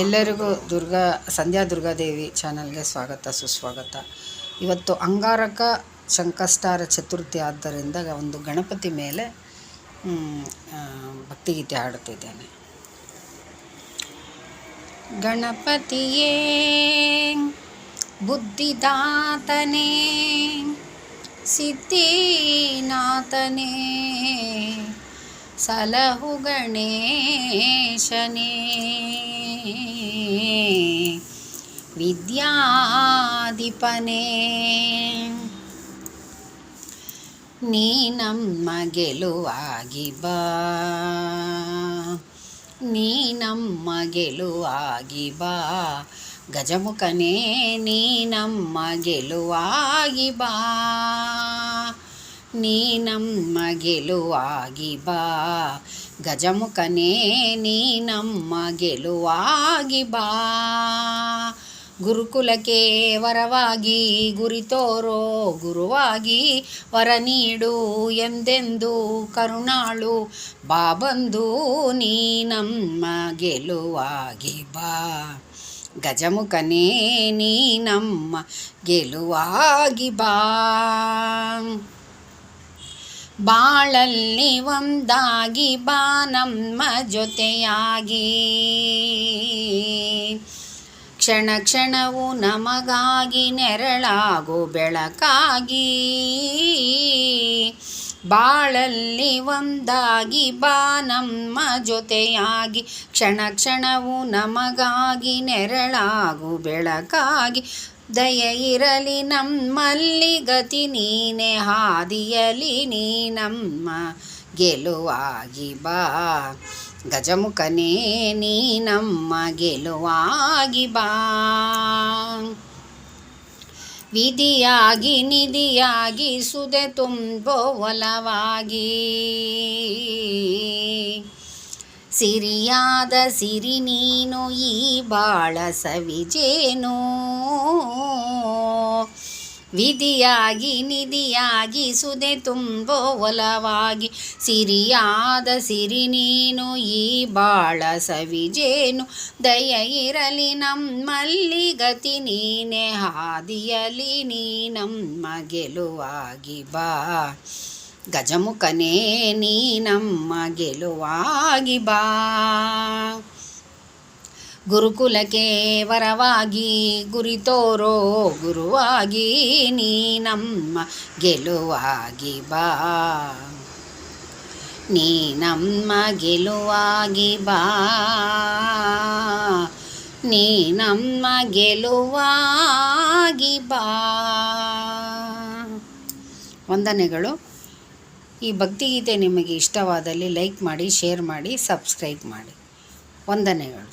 ಎಲ್ಲರಿಗೂ ಸಂಧ್ಯಾ ದುರ್ಗಾದೇವಿ ಚಾನಲ್ಗೆ ಸ್ವಾಗತ ಸುಸ್ವಾಗತ. ಇವತ್ತು ಅಂಗಾರಕ ಸಂಕಷ್ಟಾರ ಚತುರ್ಥಿ ಆದ್ದರಿಂದ ಒಂದು ಗಣಪತಿ ಮೇಲೆ ಭಕ್ತಿಗೀತೆ ಹಾಡುತ್ತಿದ್ದೇನೆ. ಗಣಪತಿಯೇ ಬುದ್ಧಿದಾತನೇ ಸಿದ್ಧಿನಾಥನೇ ಸಲಹು ಗಣೇಶನೇ ವಿದ್ಯಾಧಿಪನೇ ನೀ ನಮ್ಮ ಗೆಲುವಾಗಿ ಬಾ, ನೀ ನಮ್ಮ ಗೆಲುವಾಗಿ ಬಾ ಗಜಮುಖನೇ, ನೀ ನಮ್ಮ ಗೆಲುವಾಗಿ ಬಾ, ನೀ ನಮ್ಮ ಗೆಲುವಾಗಿ ಬಾ ಗಜಮುಖನೇ, ನೀ ನಮ್ಮ ಗೆಲುವಾಗಿ ಬಾ. ಗುರುಕುಲಕ್ಕೆ ವರವಾಗಿ ಗುರಿ ತೋರೋ ಗುರುವಾಗಿ ವರ ನೀಡು ಎಂದೆಂದು ಕರುಣಾಳು ಬಾ ಬಂದು, ನೀ ನಮ್ಮ ಗೆಲುವಾಗಿ ಬಾ ಗಜಮುಖನೇ, ನೀ ನಮ್ಮ ಗೆಲುವಾಗಿ ಬಾ. ಬಾಳಲ್ಲಿ ಒಂದಾಗಿ ಬಾ ನಮ್ಮ ಜೊತೆಯಾಗಿ, ಕ್ಷಣ ಕ್ಷಣವು ನಮಗಾಗಿ ನೆರಳಾಗು ಬೆಳಕಾಗಿ. ಬಾಳಲ್ಲಿ ಒಂದಾಗಿ ಬಾ ನಮ್ಮ ಜೊತೆಯಾಗಿ, ಕ್ಷಣ ಕ್ಷಣವು ನಮಗಾಗಿ ನೆರಳಾಗು ಬೆಳಕಾಗಿ. ದಯ ಇರಲಿ ನಮ್ಮಲ್ಲಿ ಗತಿ ನೀನೆ ಹಾದಿಯಲಿ, ನೀ ನಮ್ಮ ಗೆಲುವಾಗಿ ಬಾ ಗಜಮುಖನೇ, ನೀ ನಮ್ಮ ಗೆಲುವಾಗಿ ಬಾ. ವಿಧಿಯಾಗಿ ನಿಧಿಯಾಗಿ ಸುದೆ ತುಂಬೋ ಒಲವಾಗಿ, ಸಿರಿಯಾದ ಸಿರಿ ನೀನು ಈ ಬಾಳ ಸವಿಜೇನು. ವಿಧಿಯಾಗಿ ನಿಧಿಯಾಗಿ ಸುದೆ ತುಂಬೋ ಒಲವಾಗಿ, ಸಿರಿಯಾದ ಸಿರಿ ನೀನು ಈ ಬಾಳ ಸವಿಜೇನು. ದಯ ಇರಲಿ ನಮ್ಮಲ್ಲಿ ಗತಿ ನೀನೆ ಹಾದಿಯಲಿ, ನೀ ನಮ್ಮ ಗೆಲುವಾಗಿ ಬಾ ಗಜಮುಖನೇ, ನೀ ನಮ್ಮ ಗೆಲುವಾಗಿ ಬಾ. ಗುರುಕುಲಕ್ಕೆ ವರವಾಗಿ ಗುರಿ ತೋರೋ ಗುರುವಾಗಿ, ನೀ ನಮ್ಮ ಗೆಲುವಾಗಿ ಬಾ, ನೀ ನಮ್ಮ ಗೆಲುವಾಗಿ ಬಾ, ನೀ ನಮ್ಮ ಗೆಲುವಾಗಿ ಬಾ. ವಂದನೆಗಳು. ಈ ಭಕ್ತಿಗೀತೆ ನಿಮಗೆ ಇಷ್ಟವಾದಲ್ಲಿ ಲೈಕ್ ಮಾಡಿ, ಶೇರ್ ಮಾಡಿ, ಸಬ್ಸ್ಕ್ರೈಬ್ ಮಾಡಿ. ವಂದನೆಗಳು.